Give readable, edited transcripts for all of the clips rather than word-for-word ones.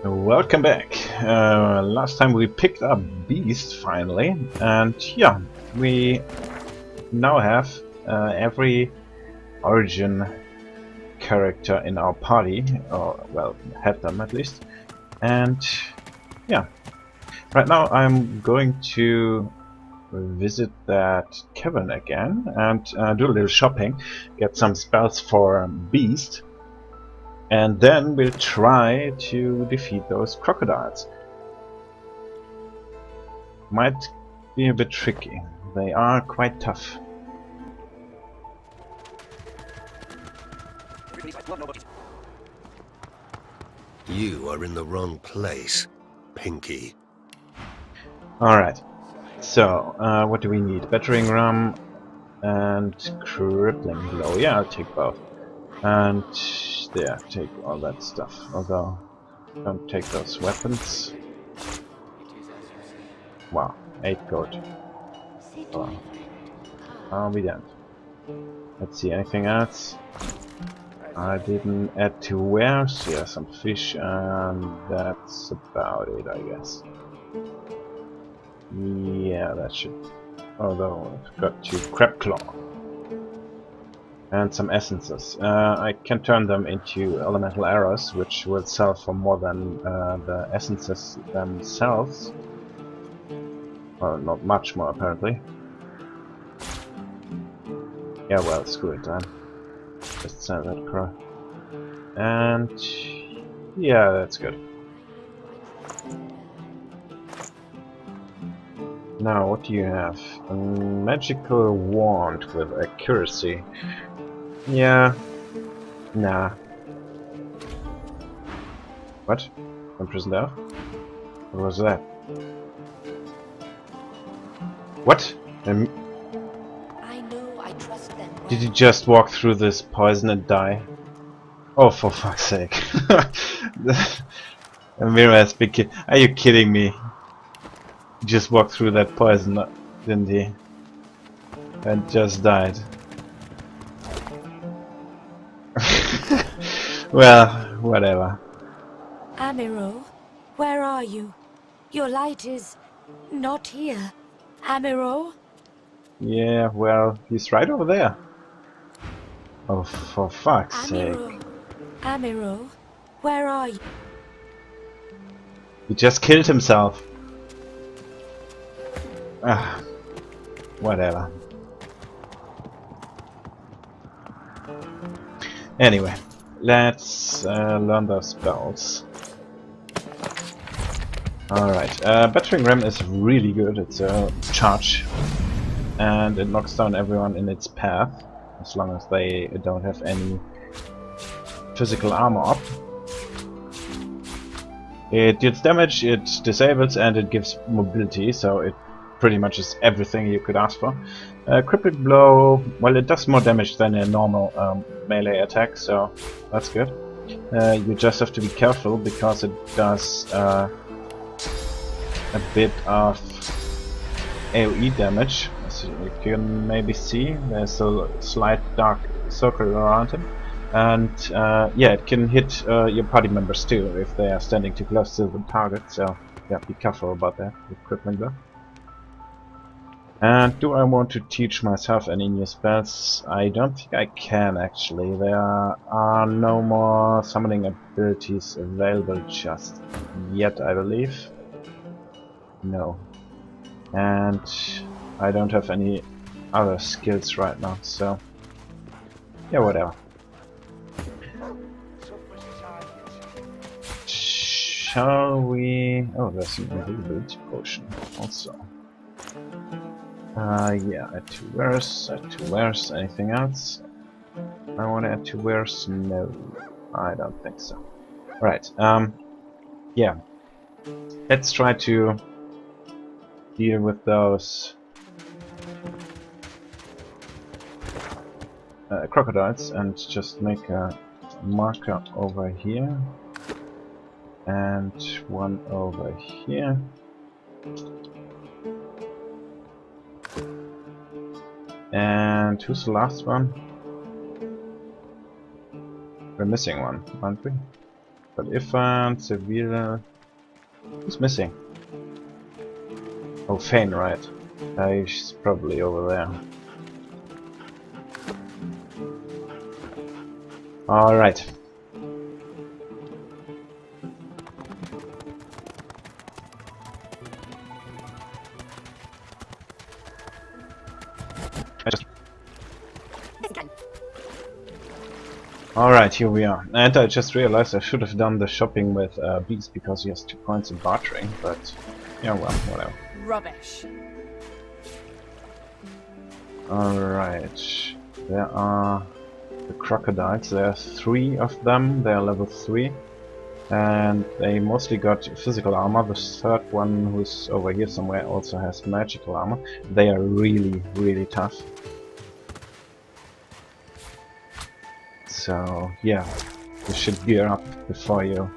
Welcome back. Last time we picked up Beast finally, and yeah, we now have every origin character in our party, or well, had them at least. And yeah, right now I'm going to visit that cavern again and do a little shopping, get some spells for Beast. And then we'll try to defeat those crocodiles. Might be a bit tricky. They are quite tough. You are in the wrong place, Pinky. Alright. So, what do we need? Battering ram and crippling blow. Yeah, I'll take both. And there, take all that stuff. Although, don't take those weapons. Wow, 8 gold. Oh, I'll be damned. Let's see, anything else? I didn't add to wares. Yeah, some fish, and that's about it, I guess. Yeah, that should. Although I've got to crab claw. And some essences. I can turn them into elemental arrows, which will sell for more than the essences themselves. Well, not much more apparently. Yeah, well, screw it then. Just sell that crap. And yeah, that's good. Now, what do you have? A magical wand with accuracy. Yeah. Nah. What? Imprisoned elf? What was that? What? I know I trust them. Did you just walk through this poison and die? Oh, for fuck's sake. Amyro has been Are you kidding me? He just walked through that poison, didn't he? And just died. Well, whatever. Amyro, where are you? Your light is not here. Amyro? Yeah, well, he's right over there. Oh, for fuck's sake. Amyro, where are you? He just killed himself. Ah, whatever. Anyway, let's learn those spells. Alright, battering ram is really good. It's a charge, and it knocks down everyone in its path, as long as they don't have any physical armor up. It deals damage, it disables, and it gives mobility, so it pretty much is everything you could ask for. Crippling blow, well, it does more damage than a normal melee attack, so that's good. You just have to be careful because it does a bit of AoE damage. As you can maybe see, there's a slight dark circle around him. And yeah, it can hit your party members too if they are standing too close to the target, so yeah, be careful about that with crippling blow. And do I want to teach myself any new spells? I don't think I can actually. There are no more summoning abilities available just yet, I believe. No. And I don't have any other skills right now, so yeah, whatever. Shall we... Oh, there's an invisibility potion also. Yeah, add 2 wares, anything else? I want to add 2 wares? No, I don't think so. Right, yeah. Let's try to deal with those crocodiles and just make a marker over here and one over here. And who's the last one? We're missing one, aren't we? But Ifan, Seville... Who's missing? Oh, Fane, right. He's probably over there. Alright. Alright, here we are. And I just realized I should have done the shopping with Beast because he has 2 points in bartering, but yeah, well, whatever. Rubbish. Alright, there are the crocodiles. There are 3 of them. They are level 3. And they mostly got physical armor. The 3rd one, who's over here somewhere, also has magical armor. They are really, really tough. So yeah, you should gear up before you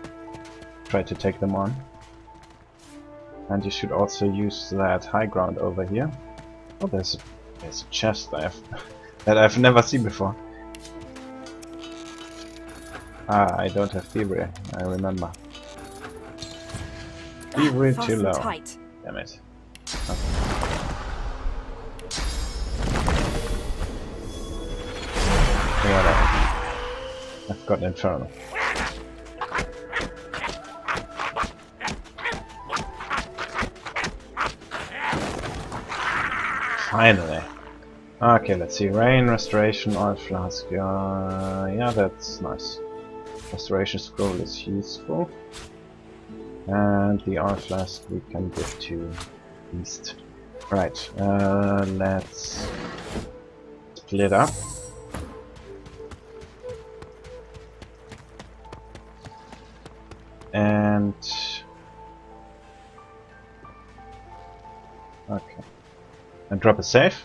try to take them on. And you should also use that high ground over here. Oh, there's a chest that I've never seen before. Ah, I don't have thievery, I remember. Thievery too low. Tight. Damn it. Okay. Whatever. I've got Infernal. Finally. Okay, let's see. Rain, Restoration, Oil Flask. Yeah, that's nice. Restoration Scroll is useful. And the Oil Flask we can give to East. Right, let's split up. And okay, and drop a save.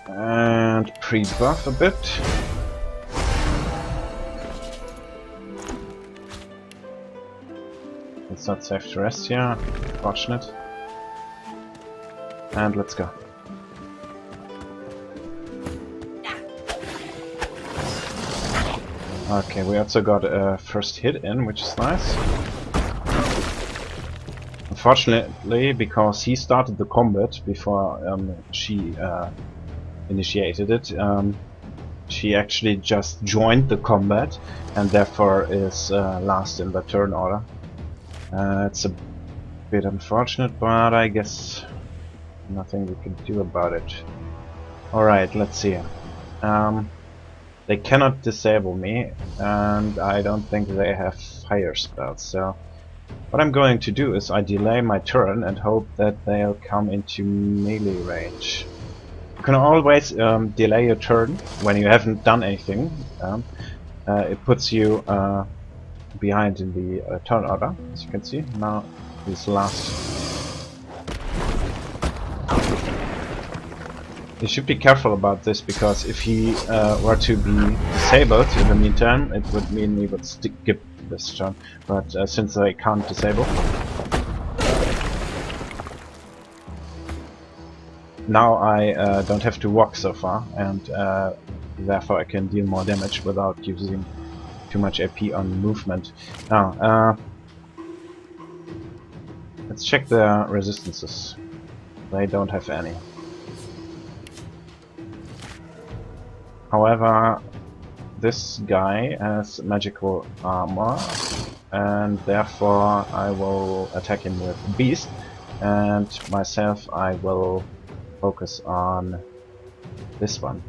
And pre-buff a bit. It's not safe to rest here, unfortunate. And let's go. Okay, we also got a first hit in, which is nice. Unfortunately, because he started the combat before she initiated it, she actually just joined the combat and therefore is last in the turn order. It's a bit unfortunate, but I guess nothing we can do about it. Alright, let's see. They cannot disable me, and I don't think they have fire spells, so what I'm going to do is I delay my turn and hope that they'll come into melee range. You can always delay your turn when you haven't done anything. It puts you behind in the turn order, as you can see. Now he's last. You should be careful about this, because if he were to be disabled in the meantime, it would mean he would skip this turn. But since I can't disable, now I don't have to walk so far, and therefore I can deal more damage without using too much AP on movement. Now, let's check the resistances. They don't have any. However, this guy has magical armor, and therefore I will attack him with Beast, and myself I will focus on this one.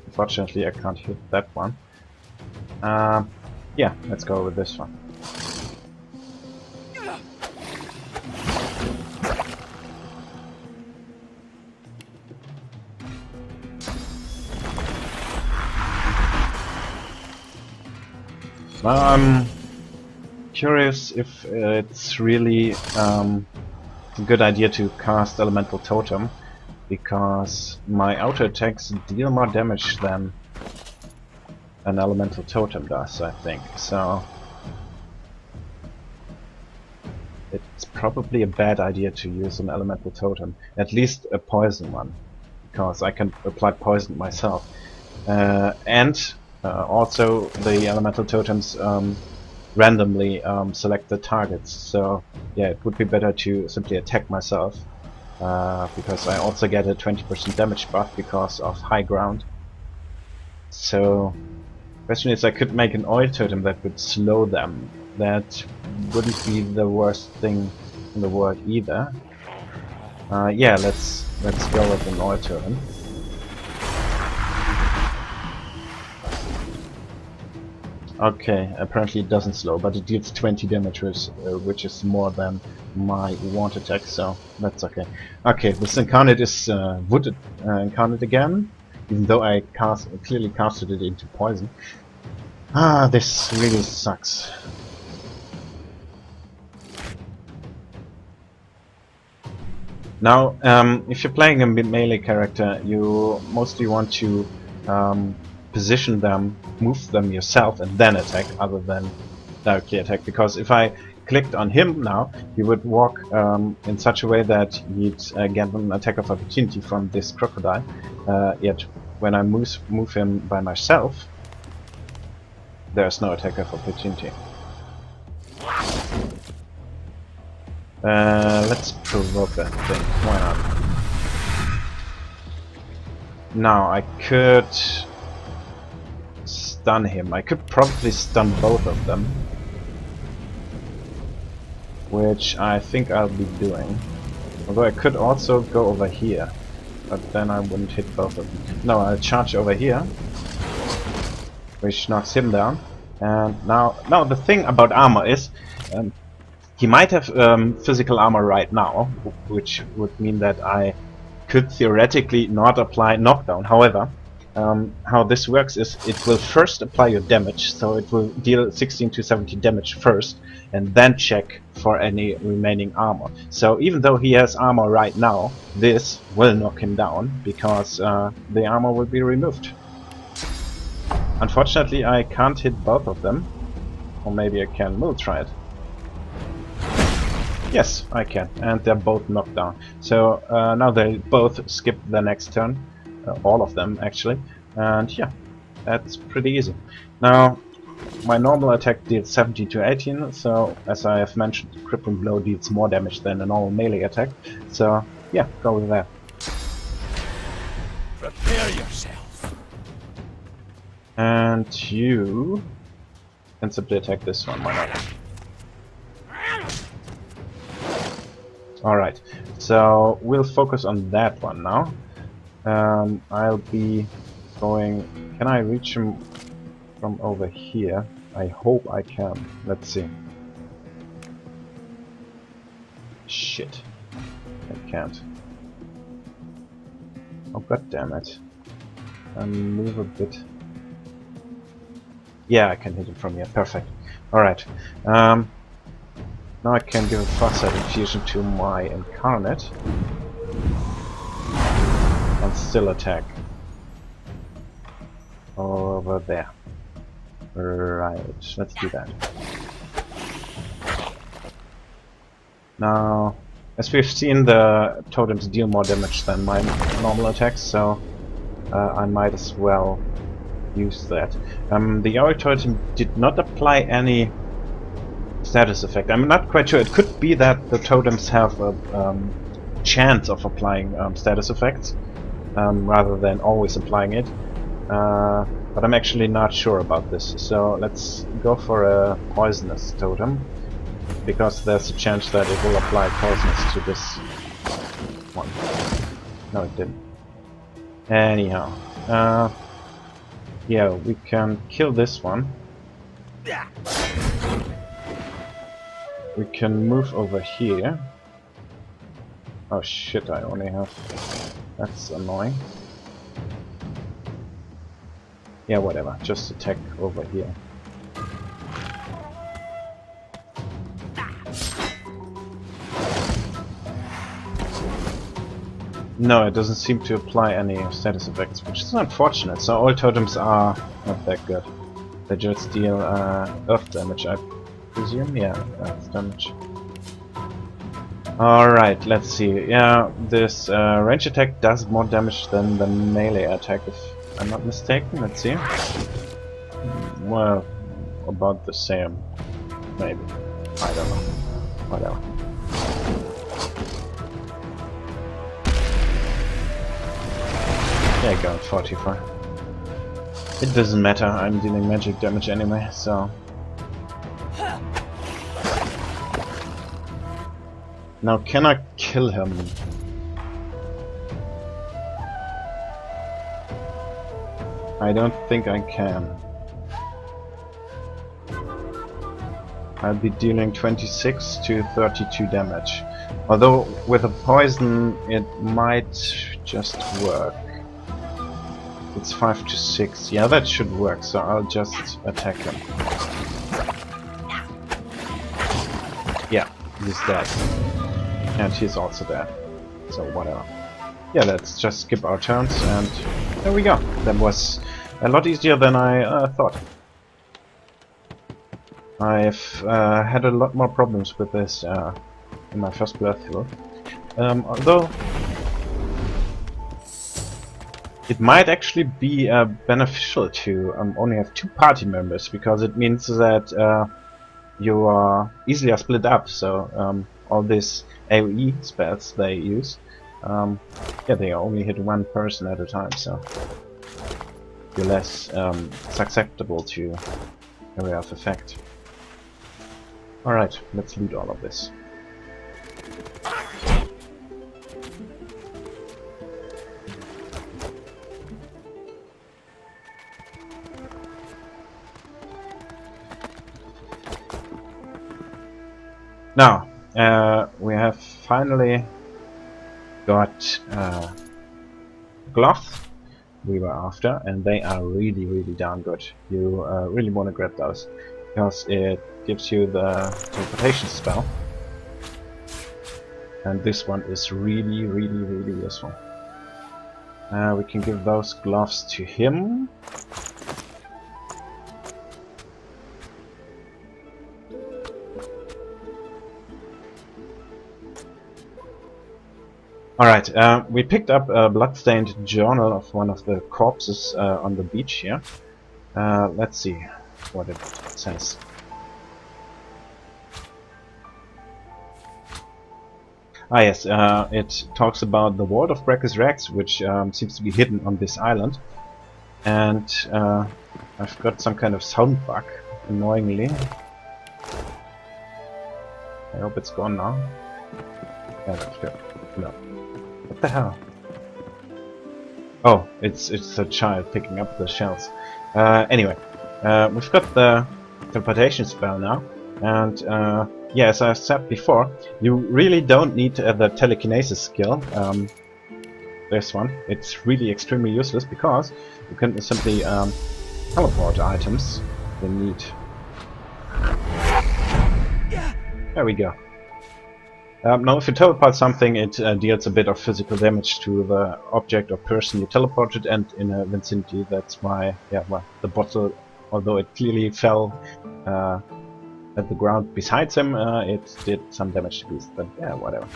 Unfortunately I can't hit that one. Yeah, let's go with this one. Well, I'm curious if it's really a good idea to cast Elemental Totem, because my auto attacks deal more damage than an Elemental Totem does, I think. So it's probably a bad idea to use an elemental totem, at least a poison one, because I can apply poison myself. Also the elemental totems randomly select the targets, so yeah, it would be better to simply attack myself, because I also get a 20% damage buff because of high ground. So question is, I could make an oil totem that would slow them. That wouldn't be the worst thing in the world either. Yeah, let's go with an oil totem. Okay, apparently it doesn't slow, but it deals 20 damage, which is more than my wand attack, so that's okay. Okay, this incarnate is wood incarnate again, even though I clearly casted it into poison. Ah, this really sucks. Now, if you're playing a melee character, you mostly want to position them, move them yourself, and then attack, other than directly attack. Because if I clicked on him now, he would walk in such a way that he'd get an attack of opportunity from this crocodile. Yet when I move him by myself, there's no attack of opportunity. Let's provoke that thing. Why not? Now I could stun him. I could probably stun both of them, which I think I'll be doing. Although I could also go over here, but then I wouldn't hit both of them. No, I'll charge over here, which knocks him down. And now the thing about armor is, he might have physical armor right now, which would mean that I could theoretically not apply knockdown. However, how this works is it will first apply your damage, so it will deal 16 to 70 damage first, and then check for any remaining armor. So even though he has armor right now, this will knock him down, because the armor will be removed. Unfortunately, I can't hit both of them. Or maybe I can. We'll try it. Yes, I can. And they're both knocked down. So now they both skip the next turn. All of them, actually. And yeah, that's pretty easy. Now, my normal attack deals 17 to 18. So, as I have mentioned, crippling blow deals more damage than a normal melee attack. So, yeah, go with that. Prepare yourself. And you can simply attack this one, why not? Alright, so we'll focus on that one now. I'll be going... Can I reach him from over here? I hope I can. Let's see. Shit. I can't. Oh, god damn it. Move a bit. Yeah, I can hit it from here. Perfect. Alright. Now I can give a Farsight infusion to my incarnate. And still attack. Over there. Right. Let's do that. Now, as we've seen, the totems deal more damage than my normal attacks, so I might as well use that. The oil totem did not apply any status effect. I'm not quite sure. It could be that the totems have a chance of applying status effects rather than always applying it. But I'm actually not sure about this. So let's go for a poisonous totem, because there's a chance that it will apply poisonous to this one. No, it didn't. Anyhow. Yeah, we can kill this one. We can move over here. Oh shit, I only have... That's annoying. Yeah, whatever. Just attack over here. No, it doesn't seem to apply any status effects, which is unfortunate. So all totems are not that good. They just deal earth damage, I presume. Yeah, earth damage. Alright, let's see. Yeah, this range attack does more damage than the melee attack, if I'm not mistaken. Let's see. Well, about the same. Maybe. I don't know. Whatever. Yeah, go 44. It doesn't matter, I'm dealing magic damage anyway, so... Now can I kill him? I don't think I can. I'll be dealing 26 to 32 damage. Although with a poison it might just work. It's 5 to 6. Yeah, that should work, so I'll just attack him. Yeah, he's dead. And he's also dead. So whatever. Yeah, let's just skip our turns and there we go. That was a lot easier than I thought. I've had a lot more problems with this in my first playthrough. Although it might actually be beneficial to only have 2 party members, because it means that you are easier split up. So all these AoE spells they use, yeah, they only hit 1 person at a time, so you're less susceptible to area of effect. Alright, let's loot all of this. Now, we have finally got gloves we were after, and they are really, really darn good. You really want to grab those, because it gives you the teleportation spell, and this one is really, really, really useful. We can give those gloves to him. Alright, we picked up a bloodstained journal of one of the corpses on the beach here. Let's see what it says. Ah yes, it talks about the Vault of Brachus Rex, which seems to be hidden on this island. And I've got some kind of sound bug, annoyingly. I hope it's gone now. Yeah, that's good. No. What the hell? Oh, it's a child picking up the shells. Anyway, we've got the teleportation spell now, and yeah, as I said before, you really don't need the telekinesis skill. This one, it's really extremely useless, because you can simply teleport items you need. There we go. Now, if you teleport something, it deals a bit of physical damage to the object or person you teleported, and in a vicinity, that's why, yeah, well, the bottle, although it clearly fell at the ground beside him, it did some damage to beast, but yeah, whatever.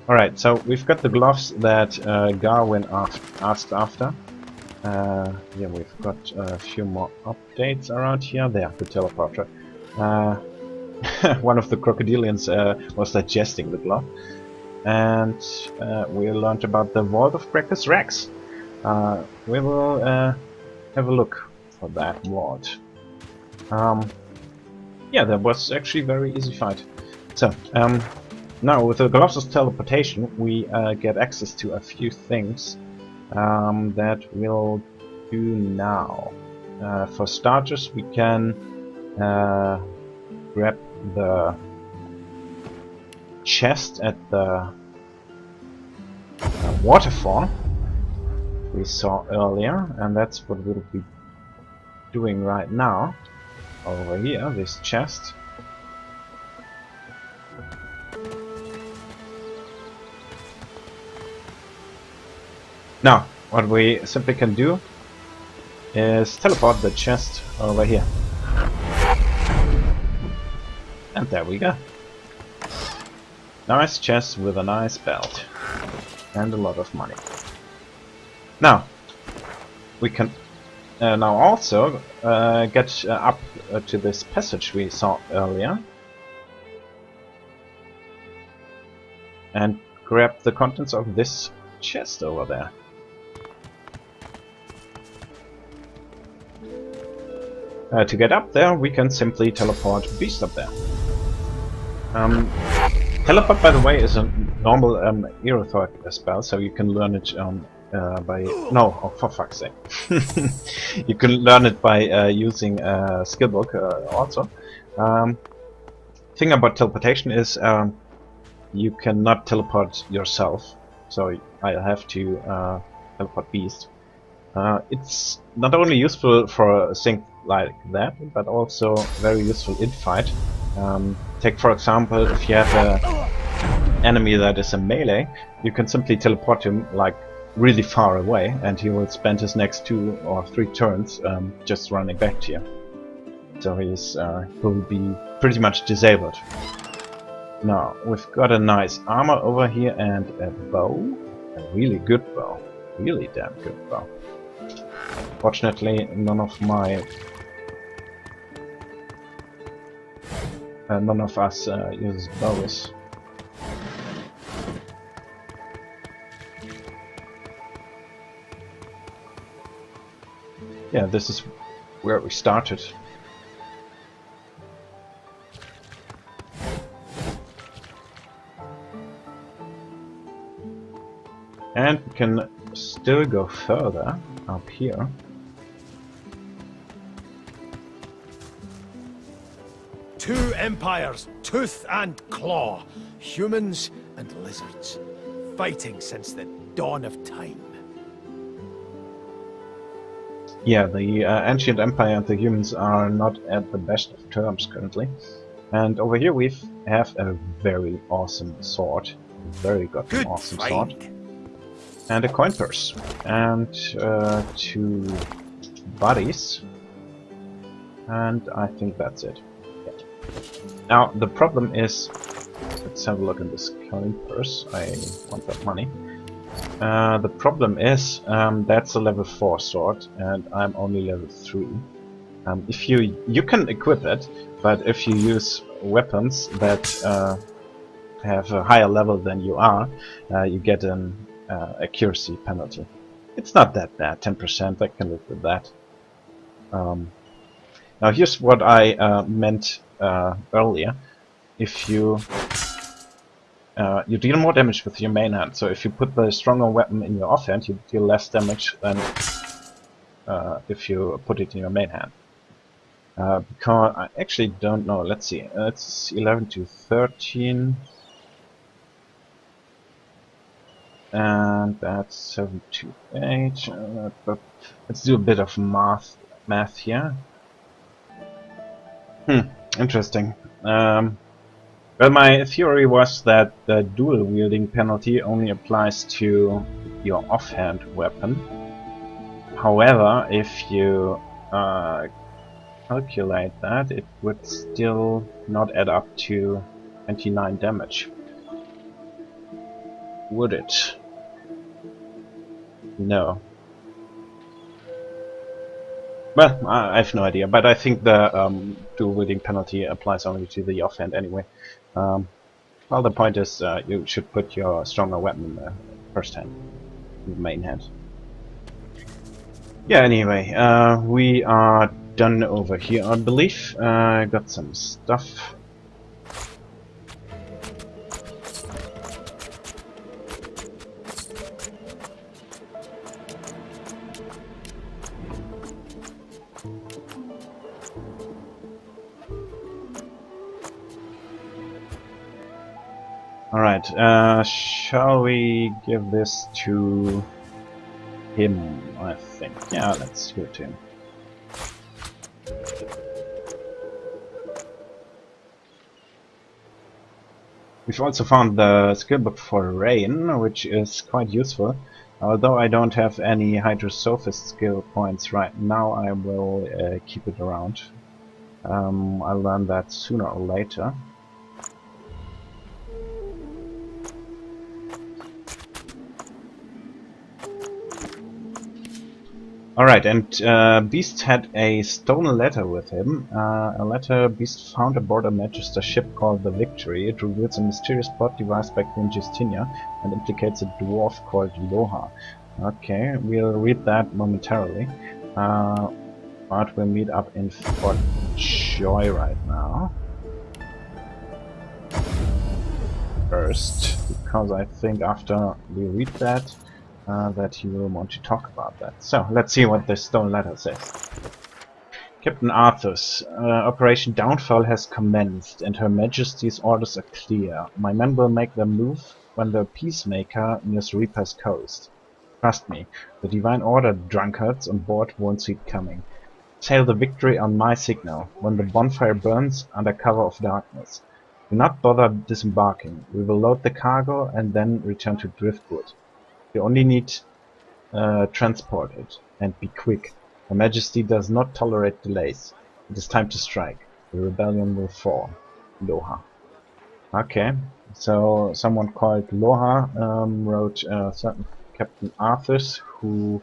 Alright, so we've got the gloves that Darwin asked after. Yeah, we've got a few more updates around here. There, the teleporter. One of the crocodilians was digesting the glove, and we learned about the Vault of Brachus Rex. We will have a look for that vault. Yeah, that was actually a very easy fight. So, now with the gloves of teleportation, we get access to a few things that we'll do now. For starters, we can grab the chest at the waterfall we saw earlier, and that's what we'll be doing right now. Over here, this chest. Now, what we simply can do is teleport the chest over here. And there we go. Nice chest with a nice belt. And a lot of money. Now, we can now also get up to this passage we saw earlier. And grab the contents of this chest over there. To get up there, we can simply teleport Beast up there. Teleport, by the way, is a normal Amyro spell, so you can learn it by... No, oh, for fuck's sake. You can learn it by using a skill book also. Thing about teleportation is you cannot teleport yourself, so I have to teleport Beast. It's not only useful for a thing like that, but also very useful in fight. Take for example, if you have an enemy that is a melee, you can simply teleport him like really far away, and he will spend his next 2 or 3 turns just running back to you. So he will be pretty much disabled. Now, we've got a nice armor over here and a bow. A really good bow. Really damn good bow. Fortunately, none of us uses bows. Yeah, this is where we started. And we can still go further up here. Two empires, tooth and claw, humans and lizards, fighting since the dawn of time. Yeah, the ancient empire and the humans are not at the best of terms currently. And over here we have a very awesome sword. Very good awesome sword. And a coin purse. And 2 bodies. And I think that's it. Yeah. Now the problem is, let's have a look at this coin purse. I want that money. The problem is that's a level 4 sword and I'm only level 3. If you can equip it, but if you use weapons that have a higher level than you are, you get an accuracy penalty. It's not that bad, 10%, I can live with that. Now here's what I meant earlier. If you deal more damage with your main hand, so if you put the stronger weapon in your offhand, you deal less damage than if you put it in your main hand. Because I actually don't know, let's see, it's 11 to 13. And that's 7 to 8. But let's do a bit of math here. Interesting. Well, my theory was that the dual wielding penalty only applies to your offhand weapon. However, if you calculate that, it would still not add up to 29 damage. Would it? No. Well, I have no idea, but I think the dual wielding penalty applies only to the offhand anyway. Well, the point is you should put your stronger weapon in the first hand, in the main hand. Yeah, anyway, we are done over here, I believe. Got some stuff. Alright, shall we give this to him, I think. Yeah, let's give it to him. We've also found the skill book for Rain, which is quite useful. Although I don't have any Hydrosophist skill points right now, I will keep it around. I'll learn that sooner or later. Alright, and Beast had a stolen letter with him. A letter Beast found aboard a Magister ship called the Victory. It reveals a mysterious plot devised by Queen Justinia and implicates a dwarf called Lohse. Okay, we'll read that momentarily. But we'll meet up in Fort Joy right now. First, because I think after we read that, that you will want to talk about that. So, let's see what this stone letter says. Captain Arthur's Operation Downfall has commenced, and Her Majesty's orders are clear. My men will make their move when the Peacemaker nears Reaper's coast. Trust me, the Divine Order drunkards on board won't see it coming. Sail the Victory on my signal, when the bonfire burns under cover of darkness. Do not bother disembarking. We will load the cargo and then return to Driftwood. You only need transport it, and be quick. Her Majesty does not tolerate delays. It is time to strike. The rebellion will fall. Lohse. Okay, so someone called Lohse wrote certain Captain Arthur's, who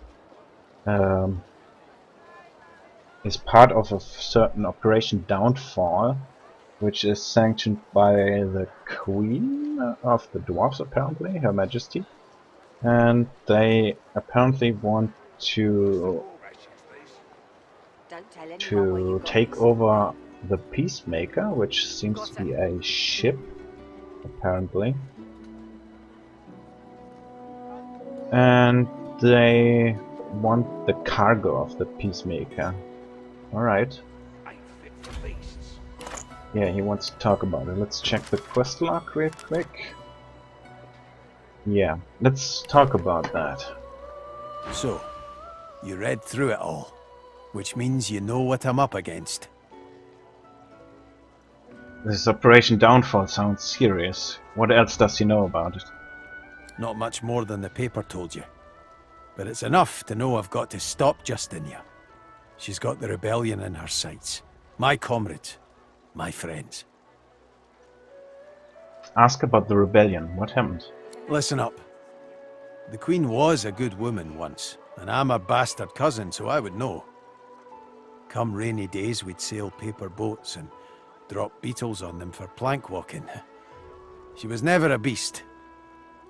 is part of a certain Operation Downfall, which is sanctioned by the Queen of the Dwarves, apparently, Her Majesty. And they apparently want to take over the Peacemaker, which seems to be a ship, apparently. And they want the cargo of the Peacemaker. Alright. Yeah, he wants to talk about it. Let's check the quest log real quick. Yeah, let's talk about that. So, you read through it all, which means you know what I'm up against. This Operation Downfall sounds serious. What else does he know about it? Not much more than the paper told you. But it's enough to know I've got to stop Justinia. She's got the rebellion in her sights. My comrades. My friends. Ask about the rebellion. What happened? Listen up. The Queen was a good woman once, and I'm a bastard cousin, so I would know. Come rainy days, we'd sail paper boats and drop beetles on them for plank walking. She was never a beast,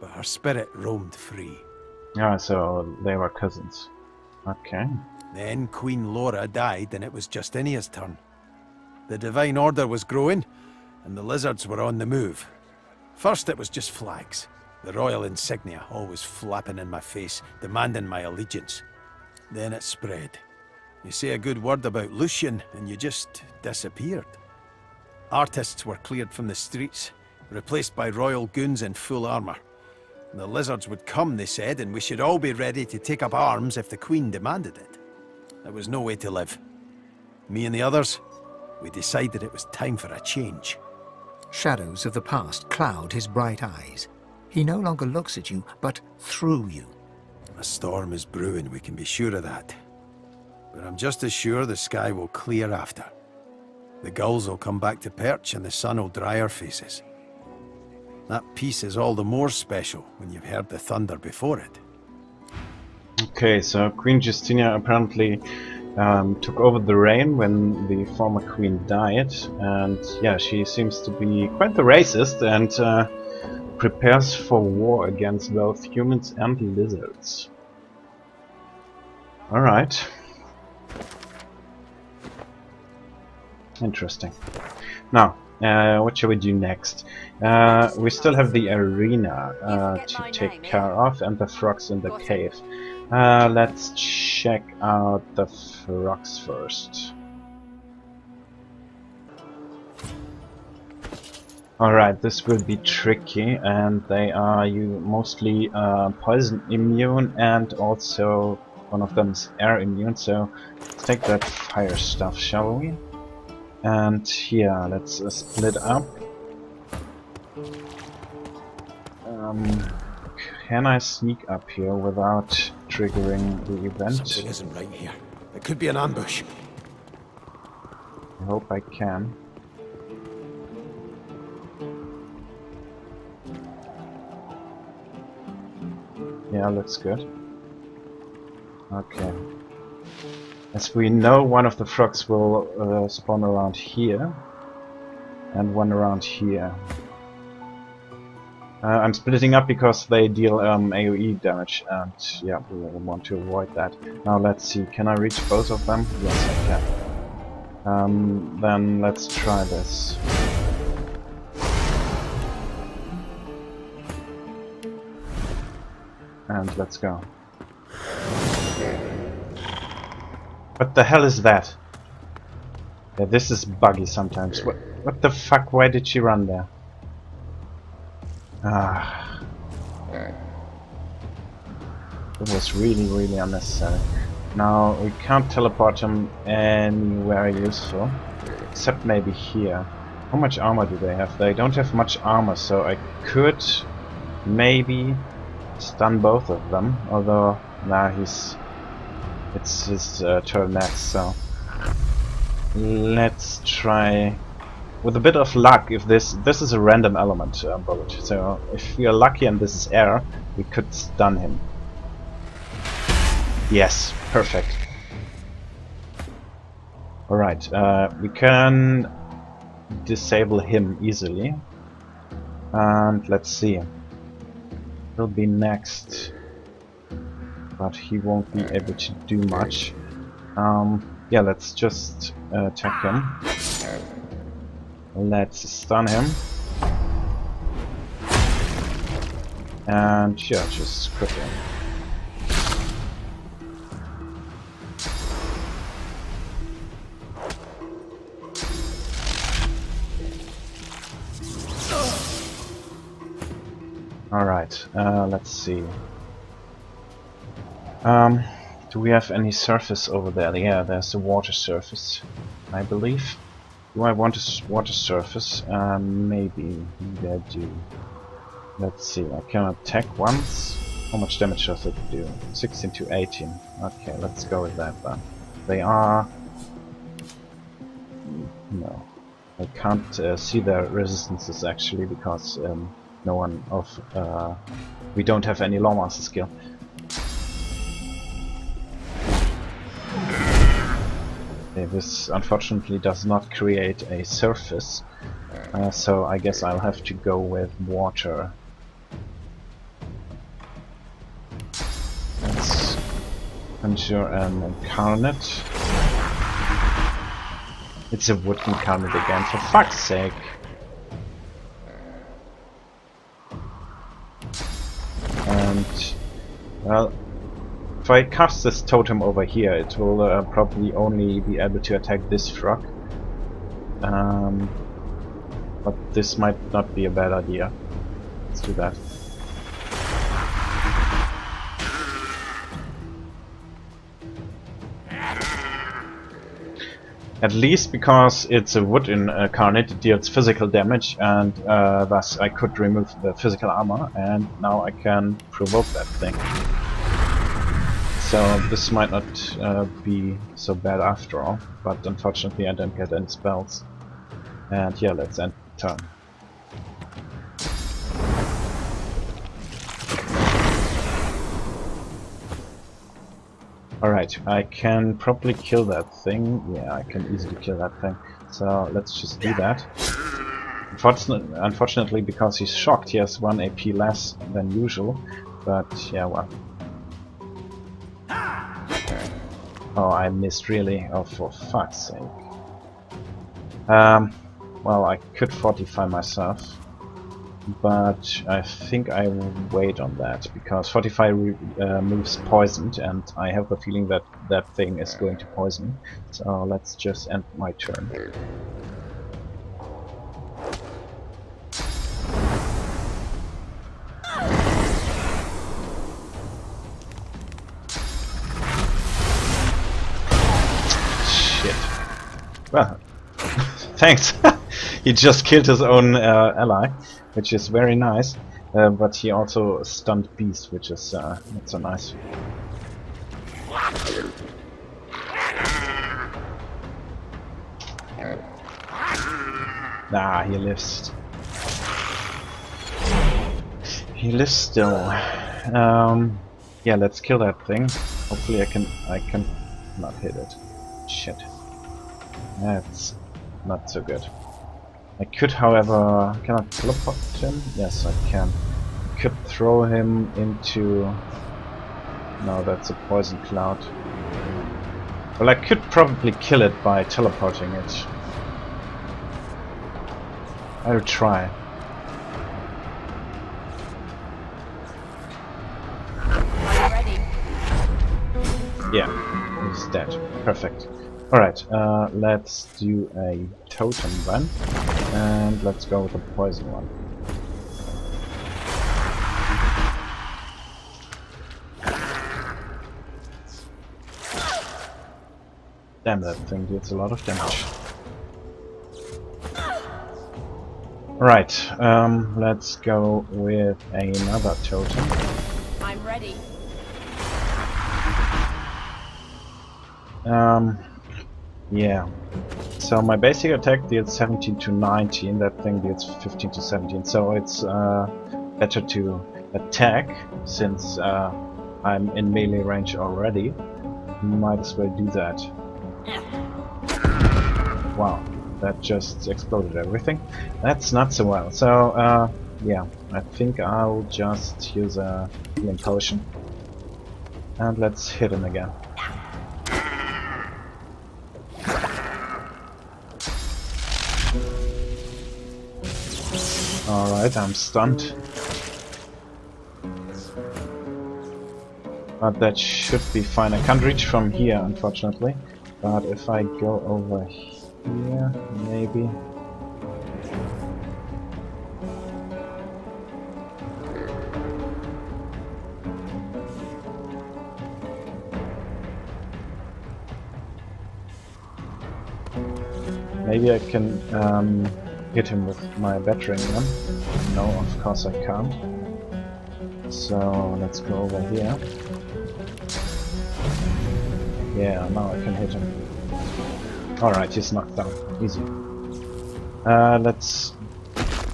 but her spirit roamed free. Ah, so they were cousins. Okay. Then Queen Laura died, and it was Justinia's turn. The Divine Order was growing, and the lizards were on the move. First it was just flags. The royal insignia always flapping in my face, demanding my allegiance. Then it spread. You say a good word about Lucian, and you just disappeared. Artists were cleared from the streets, replaced by royal goons in full armor. The lizards would come, they said, and we should all be ready to take up arms if the Queen demanded it. There was no way to live. Me and the others, we decided it was time for a change. Shadows of the past cloud his bright eyes. He no longer looks at you, but through you. A storm is brewing, we can be sure of that. But I'm just as sure the sky will clear after. The gulls will come back to perch and the sun will dry our faces. That peace is all the more special when you've heard the thunder before it. Okay, so Queen Justinia apparently took over the reign when the former queen died, and yeah, she seems to be quite the racist and prepares for war against both humans and lizards. Alright. Interesting. Now, what shall we do next? We still have the arena to take care of and the frogs in the cave. Let's check out the frogs first. Alright, this will be tricky, and they are mostly poison immune, and also one of them is air immune, so let's take that fire stuff, shall we? And here, let's split up. Can I sneak up here without triggering the event? Something isn't right here. It could be an ambush. I hope I can. Yeah, looks good. Okay. As we know, one of the frogs will spawn around here, and one around here. I'm splitting up because they deal AoE damage, and yeah, we want to avoid that. Now let's see, can I reach both of them? Yes, I can. Then let's try this. And let's go. What the hell is that? Yeah, this is buggy sometimes. What the fuck? Why did she run there? Ah. It was really unnecessary. Now we can't teleport him anywhere useful, except maybe here. How much armor do they have? They don't have much armor, so I could maybe stun both of them. Although, nah, it's his turn next, so let's try. With a bit of luck, if this is a random element bullet, so if we are lucky and this is air, we could stun him. Yes, perfect. Alright, we can disable him easily. And let's see. He'll be next, but he won't be able to do much. Yeah, let's just attack him. Let's stun him. And yeah, just cripple him. Alright, let's see. Do we have any surface over there? Yeah, there's a water surface, I believe. Do I want a water surface? Maybe I do. Let's see, I can attack once. How much damage does it do? 16 to 18. Okay, let's go with that then. They are... No. I can't see their resistances actually, because no one of... we don't have any Lawmaster skill. This unfortunately does not create a surface, so I guess I'll have to go with water. Let's conjure an incarnate. It's a wood incarnate again, for fuck's sake! And, well, if I cast this totem over here, it will probably only be able to attack this frog. But this might not be a bad idea. Let's do that. At least because it's a wood incarnate, it deals physical damage, and thus I could remove the physical armor, and now I can provoke that thing. So this might not be so bad after all, but unfortunately I don't get any spells. And yeah, let's end the turn. Alright, I can probably kill that thing. Yeah, I can easily kill that thing. So let's just do that. Unfortunately, because he's shocked, he has 1 AP less than usual. But yeah, well. Oh, I missed really. Oh, for fuck's sake. Well, I could fortify myself, but I think I will wait on that, because fortify moves poisoned, and I have a feeling that that thing is going to poison. So let's just end my turn. Well, thanks. He just killed his own ally, which is very nice. But he also stunned Beast, which is not so nice. Nah, he lives. He lives still. Yeah, let's kill that thing. Hopefully, I can not hit it. Shit. That's not so good. I could, however... Can I teleport him? Yes, I can. I could throw him into... No, that's a poison cloud. Well, I could probably kill it by teleporting it. I'll try. I'm ready. Yeah, he's dead. Perfect. Alright, let's do a totem then. And let's go with the poison one. Damn, that thing deals a lot of damage. Right, let's go with another totem. I'm ready. Yeah. So my basic attack deals 17 to 19, that thing deals 15 to 17, so it's better to attack, since I'm in melee range already. Might as well do that. Wow, that just exploded everything. That's not so well. So, yeah, I think I'll just use a healing potion. And let's hit him again. Alright, I'm stunned. But that should be fine. I can't reach from here, unfortunately. But if I go over here, maybe... Maybe I can hit him with my battering ram. No, of course I can't. So let's go over here. Yeah, now I can hit him. Alright, he's knocked down. Easy. Let's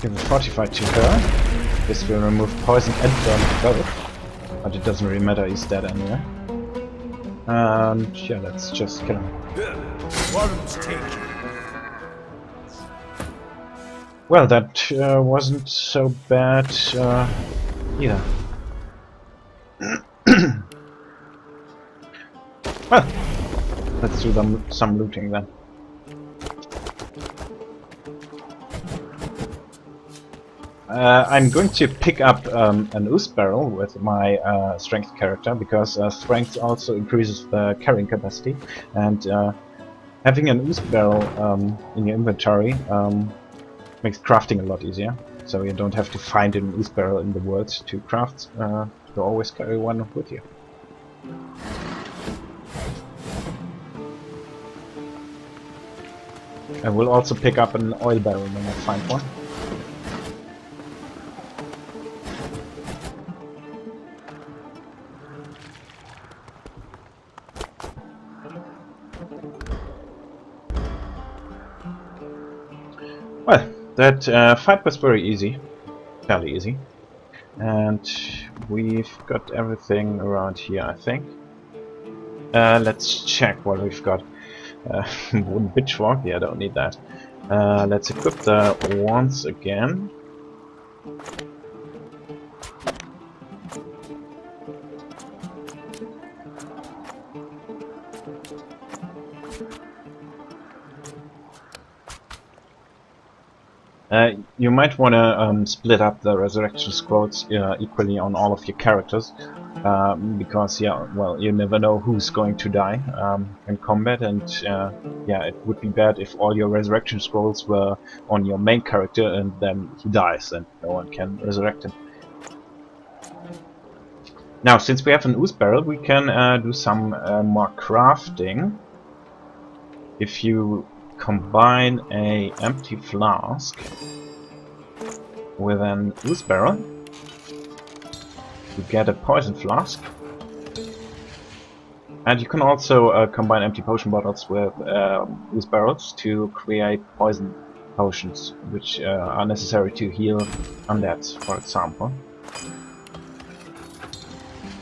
give a fortify to her. This will remove poison and burn both. But it doesn't really matter, he's dead anyway. And yeah, let's just kill him. Worms take you. Well, that wasn't so bad either. Well, let's do some looting then. I'm going to pick up an ooze barrel with my strength character, because strength also increases the carrying capacity, and having an ooze barrel in your inventory makes crafting a lot easier. So you don't have to find an ooze barrel in the world to craft. You always carry one with you. I will also pick up an oil barrel when I find one. Well, that fight was very easy. Fairly easy. And we've got everything around here, I think. Let's check what we've got. Wooden pitchfork, yeah, I don't need that. Let's equip the wands again. You might want to split up the resurrection scrolls equally on all of your characters, because yeah, well, you never know who's going to die in combat, and yeah, it would be bad if all your resurrection scrolls were on your main character and then he dies and no one can resurrect him. Now, since we have an ooze barrel, we can do some more crafting. If you combine a empty flask with an ooze barrel, you get a poison flask. And you can also combine empty potion bottles with ooze barrels to create poison potions, which are necessary to heal undeads, for example.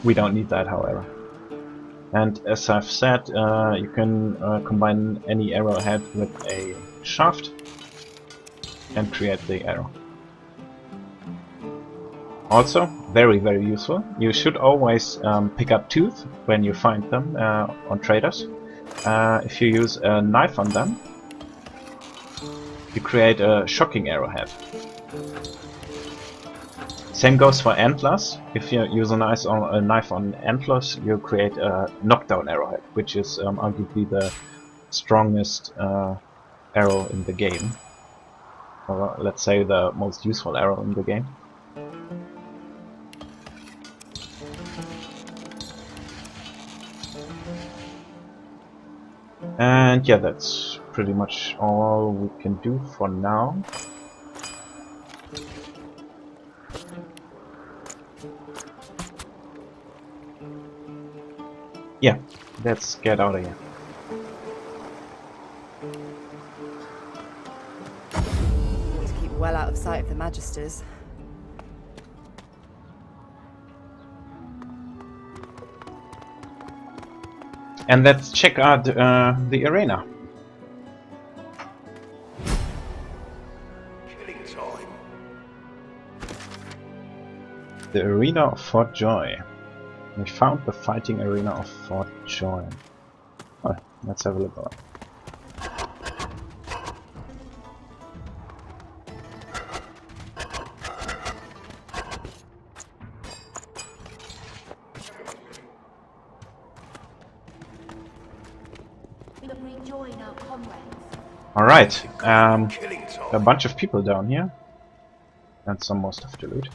We don't need that, however. And as I've said, you can combine any arrowhead with a shaft and create the arrow. Also, very useful, you should always pick up tooth when you find them on traders. If you use a knife on them, you create a shocking arrowhead. Same goes for antlers. If you use a knife on antlers, you create a knockdown arrowhead, which is arguably the strongest arrow in the game. Or let's say the most useful arrow in the game. And yeah, that's pretty much all we can do for now. Yeah, let's get out of here. Always keep well out of sight of the Magisters. And let's check out the arena. Killing time. The arena of Fort Joy. We found the fighting arena of Fort Joy. Oh, let's have a look around. Rejoin our comrades. Alright, Killing time. a bunch of people down here. And some more stuff to loot.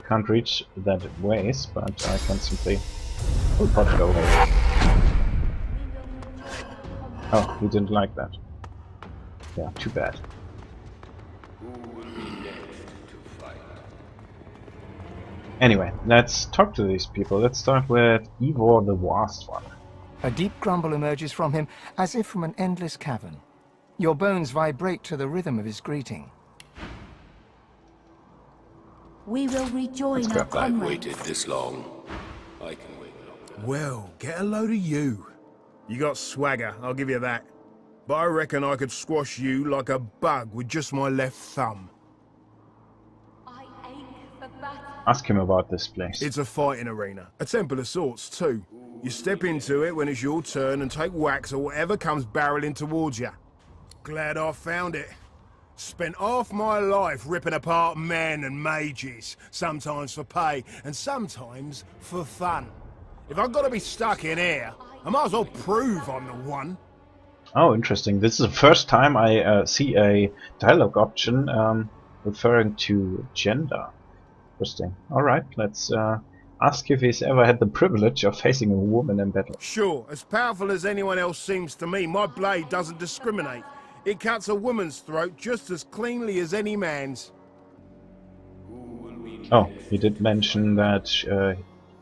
Can't reach that ways, but I can simply teleport over here. Oh, he didn't like that. Yeah, too bad. Anyway, let's talk to these people. Let's start with Ivor the Vast One. A deep grumble emerges from him, as if from an endless cavern. Your bones vibrate to the rhythm of his greeting. We will rejoin Let's our go. I've comrades. waited this long. I can wait longer. Well, get a load of you. You got swagger, I'll give you that. But I reckon I could squash you like a bug with just my left thumb. I ache for battle. Ask him about this place. It's a fighting arena, a temple of sorts too. You step into it when it's your turn and take whacks or whatever comes barreling towards you. Glad I found it. Spent half my life ripping apart men and mages, sometimes for pay and sometimes for fun. If I've got to be stuck in here, I might as well prove I'm the one. Oh, interesting. This is the first time I see a dialogue option referring to gender. Interesting. Alright, let's ask if he's ever had the privilege of facing a woman in battle. Sure, as powerful as anyone else seems to me, my blade doesn't discriminate. It cuts a woman's throat just as cleanly as any man's. Oh, he did mention that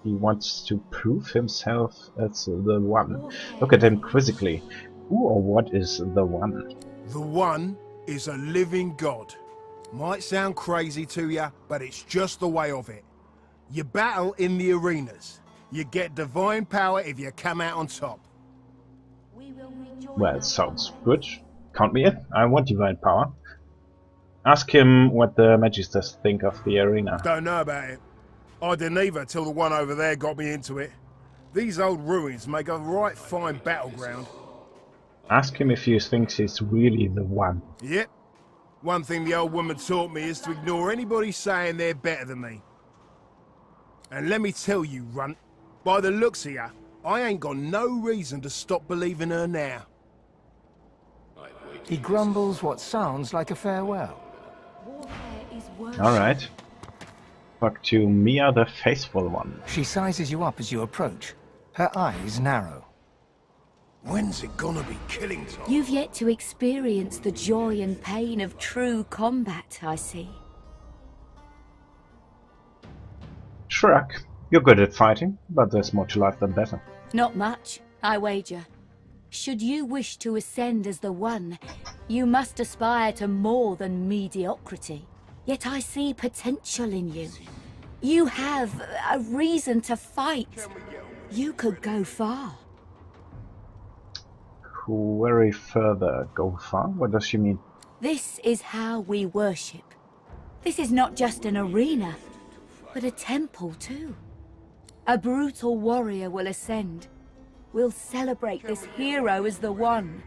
he wants to prove himself as the one. Look at him quizzically. Who or what is the one? The one is a living god. Might sound crazy to you, but it's just the way of it. You battle in the arenas. You get divine power if you come out on top. We will rejoin Well, our it sounds comrades. good. Count me in. I want divine power. Ask him what the Magisters think of the arena. Don't know about it. I didn't either till the one over there got me into it. These old ruins make a right fine battleground. Ask him if he thinks he's really the one. Yep. One thing the old woman taught me is to ignore anybody saying they're better than me. And let me tell you, Runt, by the looks of ya, I ain't got no reason to stop believing her now. He grumbles what sounds like a farewell. Warfare is worship. Alright. Talk to Mia the Faithful One. She sizes you up as you approach. Her eyes narrow. When's it gonna be killing time? You've yet to experience the joy and pain of true combat, I see. Shrek, you're good at fighting, but there's more to life than battle. Not much, I wager. Should you wish to ascend as the one, you must aspire to more than mediocrity. Yet I see potential in you. You have a reason to fight. You could go far. Very further. Go far? What does she mean? This is how we worship. This is not just an arena, but a temple too. A brutal warrior will ascend. We'll celebrate this hero as the One.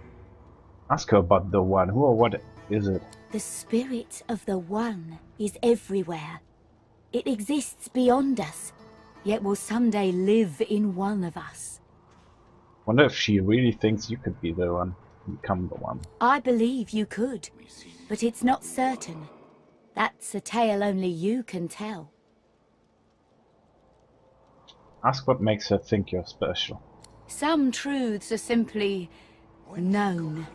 Ask her about the One. Who or what is it? The spirit of the One is everywhere. It exists beyond us, yet will someday live in one of us. Wonder if she really thinks you could be the one. Become the one. I believe you could, but it's not certain. That's a tale only you can tell. Ask what makes her think you're special. Some truths are simply known.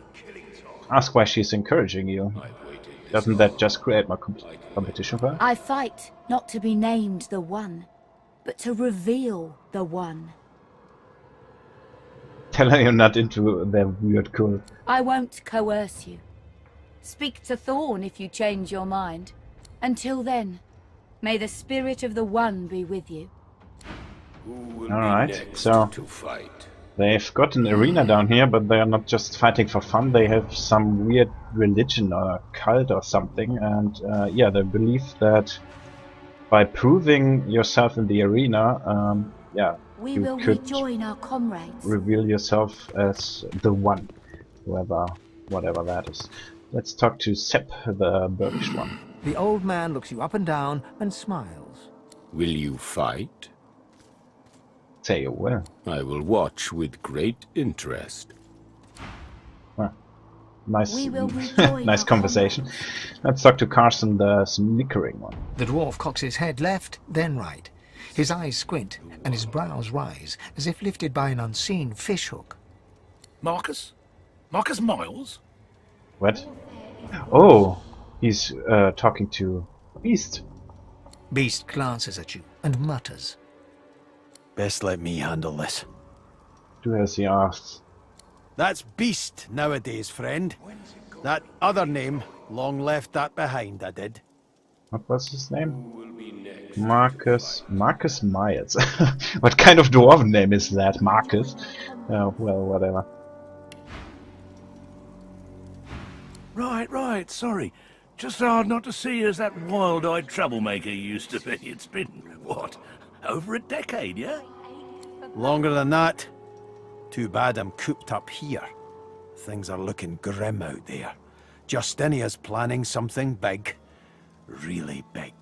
Ask why she's encouraging you. Doesn't that just create more competition for her? I fight not to be named the One, but to reveal the One. Tell her you're not into their weird cult. I won't coerce you. Speak to Thorn if you change your mind. Until then, may the spirit of the One be with you. Alright, so they've got an arena down here, but they are not just fighting for fun. They have some weird religion or cult or something, and yeah, they believe that by proving yourself in the arena, yeah, We you will could rejoin our comrades. reveal yourself as the One, whatever that is. Let's talk to Sepp, the Burkish one. The old man looks you up and down and smiles. Will you fight? Say you will. I will watch with great interest. Nice, We will rejoin nice our conversation. Let's talk to Carson, the snickering one. The dwarf cocks his head left, then right. His eyes squint, and his brows rise, as if lifted by an unseen fishhook. Marcus? Marcus Miles? What? Oh, he's talking to Beast. Beast glances at you and mutters. Best let me handle this. Do as he asks. That's Beast nowadays, friend. That other name, long left that behind, I did. What was his name? Marcus Myers. What kind of dwarven name is that? Marcus? Oh, well, whatever. Right, sorry. Just hard not to see you as that wild-eyed troublemaker you used to be. It's been, what, over a decade, yeah? Longer than that. Too bad I'm cooped up here. Things are looking grim out there. Justinia's planning something big. Really big.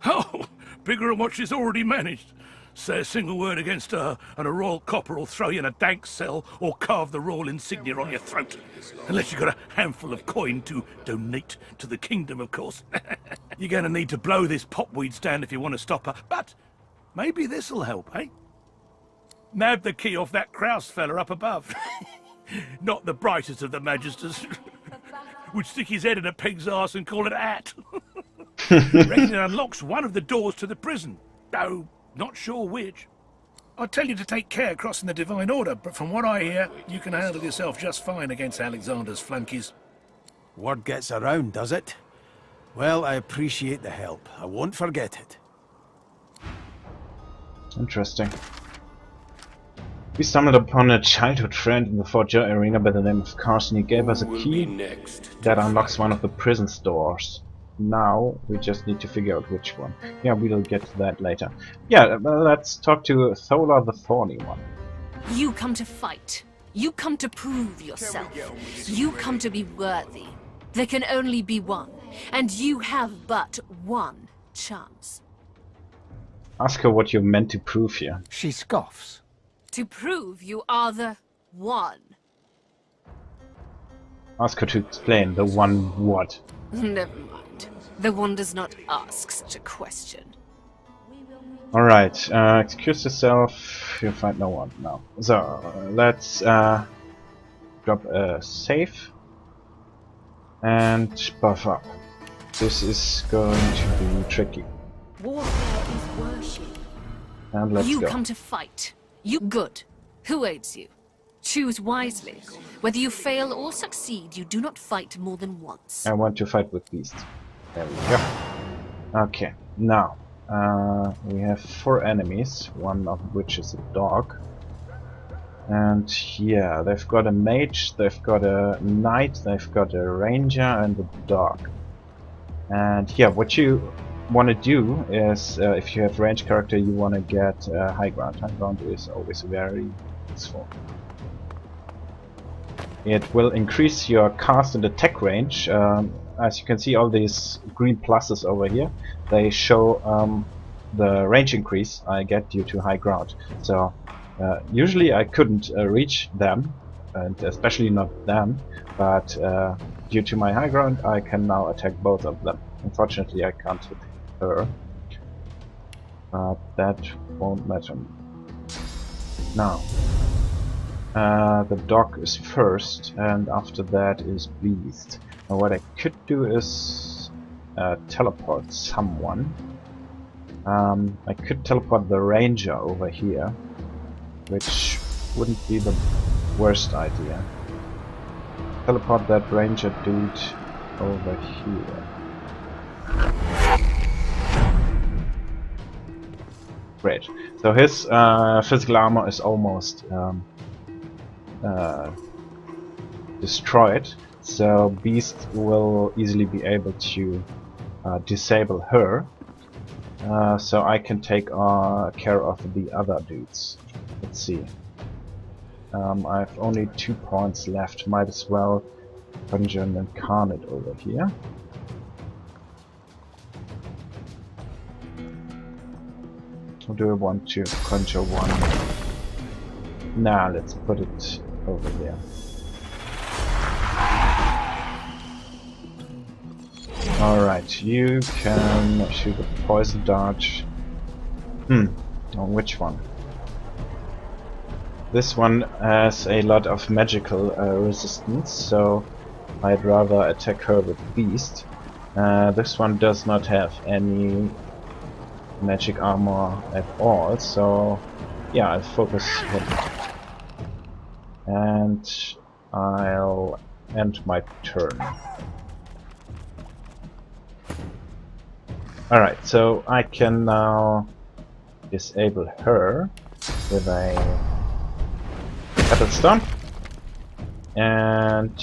Oh, bigger than what she's already managed. Say a single word against her, and a royal copper will throw you in a dank cell or carve the royal insignia on your throat. Unless you've got a handful of coin to donate to the kingdom, of course. You're going to need to blow this popweed stand if you want to stop her. But maybe this'll help, eh? Nab the key off that Kraus fella up above. Not the brightest of the magisters. Would stick his head in a pig's arse and call it a hat. Reckon it unlocks one of the doors to the prison. Though, not sure which. I'd tell you to take care crossing the Divine Order, but from what I hear, you can handle yourself just fine against Alexander's flunkies. Word gets around, does it? Well, I appreciate the help. I won't forget it. Interesting. We stumbled upon a childhood friend in the Fort Joe arena by the name of Carson. He gave us a key that unlocks one of the prison's doors. Now we just need to figure out which one. Yeah, we'll get to that later. Yeah, let's talk to Thola the Thorny one. You come to fight. You come to prove yourself. You come to be worthy. There can only be one, and you have but one chance. Ask her what you're meant to prove here. She scoffs. To prove you are the one. Ask her to explain the one what. Never mind. The one does not ask such a question. Alright, excuse yourself, you'll find no one now. So, let's drop a save and buff up. This is going to be tricky. Warfare is worship. And let's You go. come to fight. You good. Who aids you? Choose wisely. Whether you fail or succeed, you do not fight more than once. I want to fight with beasts. There we go. Okay, now, we have 4 enemies, one of which is a dog. And yeah, they've got a mage, they've got a knight, they've got a ranger and a dog. And yeah, what you want to do is, if you have range character, you want to get high ground. High ground is always very useful. It will increase your cast and attack range. As you can see, all these green pluses over here, they show the range increase I get due to high ground. So usually I couldn't reach them, and especially not them, but due to my high ground I can now attack both of them. Unfortunately I can't hit her, but that won't matter. Now, the dog is first, and after that is beast. Now what I could do is teleport someone. I could teleport the ranger over here, which wouldn't be the worst idea. Teleport that ranger dude over here. Great. So his physical armor is almost destroyed, so Beast will easily be able to disable her, so I can take care of the other dudes. Let's see. I have only 2 points left, might as well conjure an incarnate over here. Or do I want to conjure one? Nah, let's put it over here. Alright, you can shoot a poison dart. On which one? This one has a lot of magical resistance, so I'd rather attack her with Beast. This one does not have any magic armor at all, so yeah, I'll focus him. And I'll end my turn. Alright, so I can now disable her with a Battlestone. And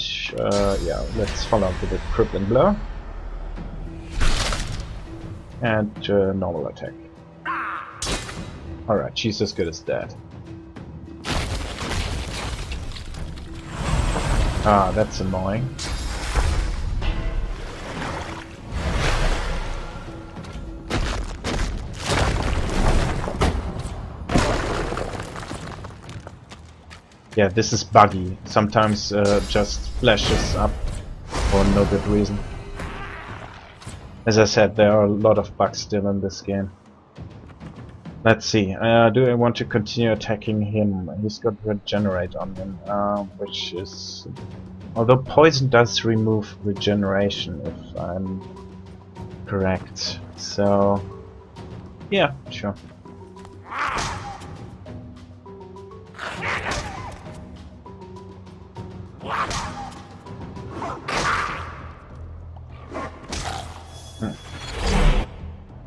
yeah, let's follow up with a crippling blow. And normal attack. Alright, she's as good as dead. Ah, that's annoying. Yeah, this is buggy. Sometimes just flashes up for no good reason. As I said, there are a lot of bugs still in this game. Let's see, do I want to continue attacking him? He's got regenerate on him, which is... Although poison does remove regeneration, if I'm correct. So... yeah, sure.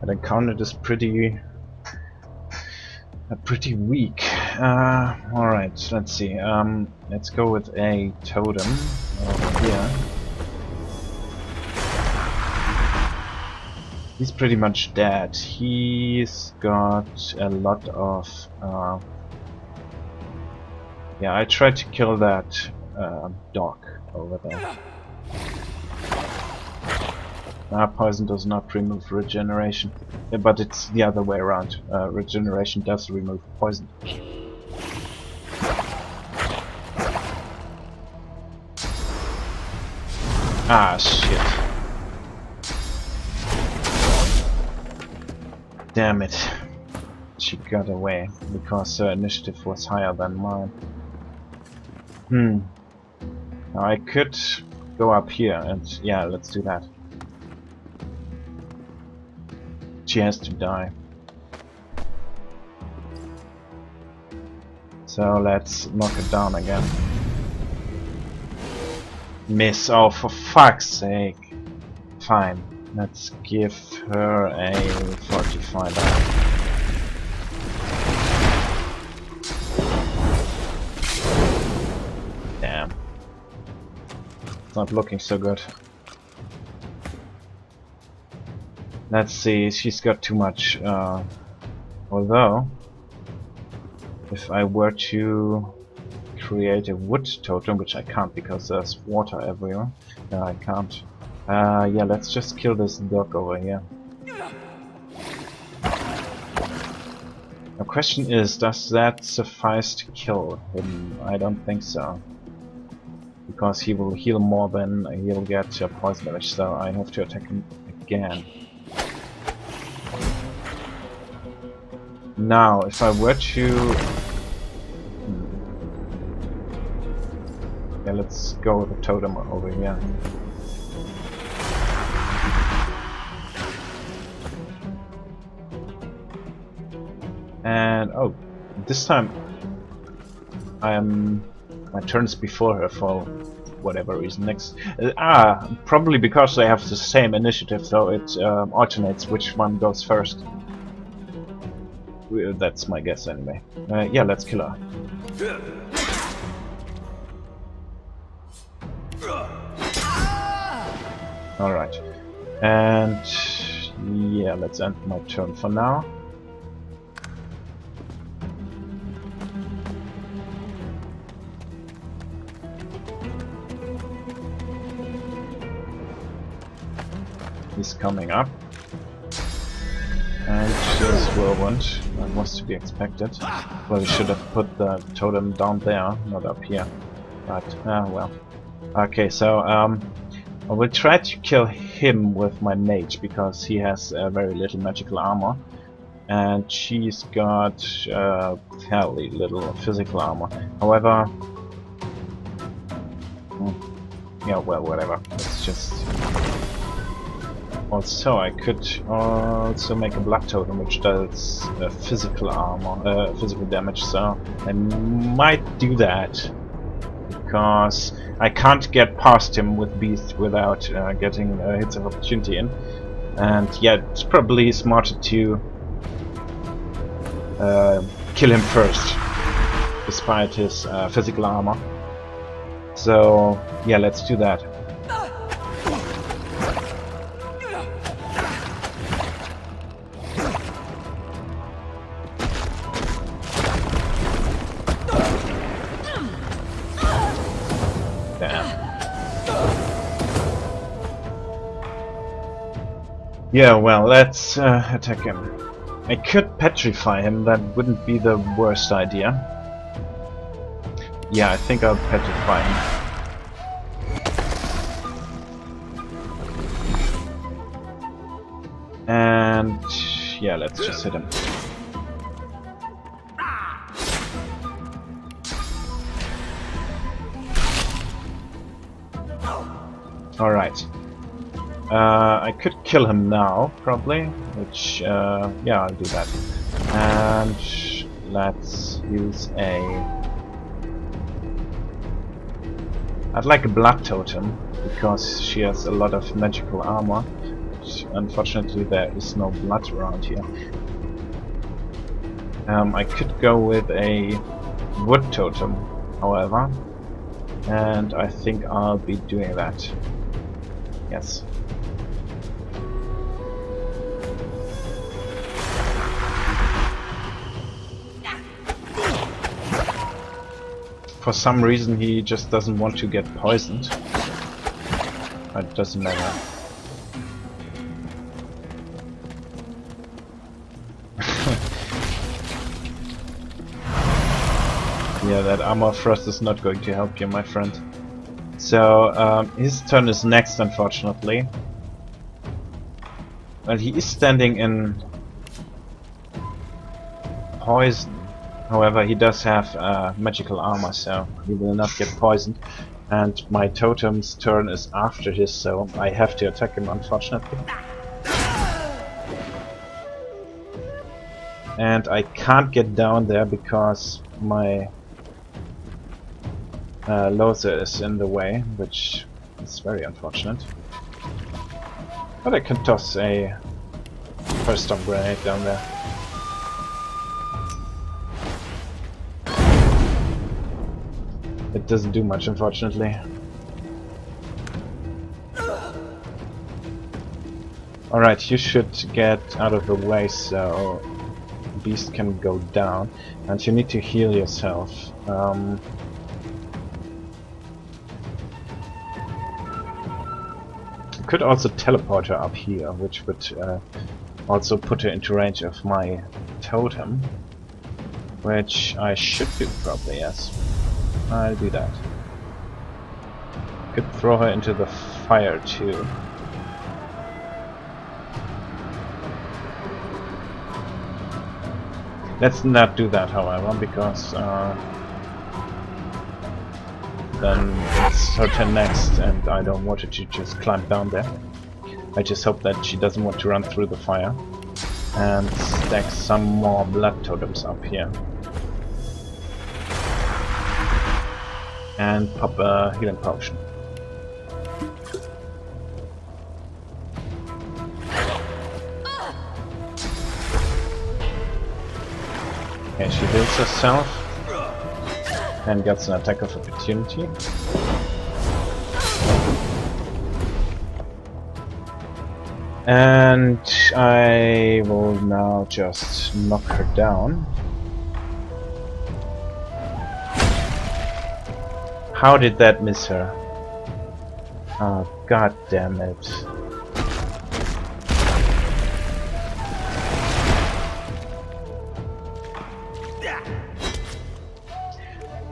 That encounter is pretty weak. Alright, let's see. Let's go with a totem over here. He's pretty much dead. He's got a lot of... yeah, I tried to kill that dog over there. Poison does not remove regeneration, but it's the other way around. Regeneration does remove poison. Ah, shit. Damn it. She got away, because her initiative was higher than mine. Now I could go up here, and yeah, let's do that. She has to die. So let's knock it down again. Miss. Oh, for fuck's sake. Fine. Let's give her a fortified. Damn. It's not looking so good. Let's see, she's got too much. Although, if I were to create a wood totem, which I can't because there's water everywhere. No, I can't. Yeah, let's just kill this dog over here. The question is, does that suffice to kill him? I don't think so. Because he will heal more than he'll get poison damage, so I have to attack him again. Now, if I were to... Yeah, let's go with the totem over here. And oh, this time my turn is before her for whatever reason. Next, probably because they have the same initiative, so it alternates which one goes first. That's my guess anyway. Yeah, let's kill her. Alright. And yeah, let's end my turn for now. He's coming up. And just whirlwind. That was to be expected. Well, we should have put the totem down there, not up here. But, well. Okay, so, I will try to kill him with my mage, because he has very little magical armor. And she's got fairly little physical armor. However... yeah, well, whatever. Let's just... Also, I could also make a blood totem which does physical armor, physical damage, so I might do that. Because I can't get past him with Beast without getting hits of opportunity in. And yeah, it's probably smarter to kill him first, despite his physical armor. So yeah, let's do that. Yeah, well, let's attack him. I could petrify him, that wouldn't be the worst idea. Yeah, I think I'll petrify him. And yeah, let's just hit him. Alright. I could kill him now, probably, which, yeah, I'll do that. And let's use I'd like a blood totem, because she has a lot of magical armor. Which, unfortunately, there is no blood around here. I could go with a wood totem, however, and I think I'll be doing that. Yes. For some reason he just doesn't want to get poisoned. It doesn't matter. Yeah, that armor thrust is not going to help you, my friend. So, his turn is next, unfortunately. Well, he is standing in poison. However, he does have magical armor, so he will not get poisoned. And my totem's turn is after his, so I have to attack him, unfortunately. And I can't get down there because my Lohse is in the way, which is very unfortunate. But I can toss a first stop grenade down there. It doesn't do much, unfortunately. Alright, you should get out of the way so Beast can go down, and you need to heal yourself. Could also teleport her up here, which would also put her into range of my totem, which I should do probably, yes. I'll do that. Could throw her into the fire too. Let's not do that, however, because then it's her turn next, and I don't want her to just climb down there. I just hope that she doesn't want to run through the fire and stack some more blood totems up here. And pop a healing potion. Okay, she heals herself and gets an attack of opportunity. And I will now just knock her down. How did that miss her? Oh, god damn it.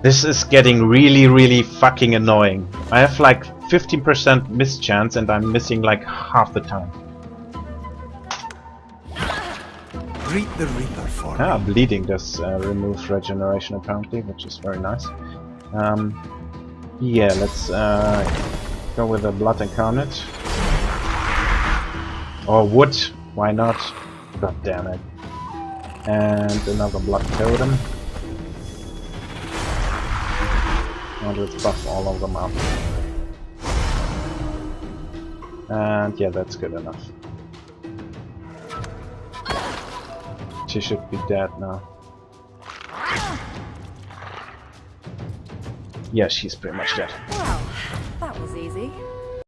This is getting really fucking annoying. I have like 15% miss chance and I'm missing like half the time. Greet the Reaper for me. Bleeding does remove regeneration apparently, which is very nice. Yeah, let's go with the Blood Incarnate. Or wood, why not? God damn it. And another Blood Totem. And let's buff all of them up. And yeah, that's good enough. She should be dead now. Yeah, she's pretty much dead.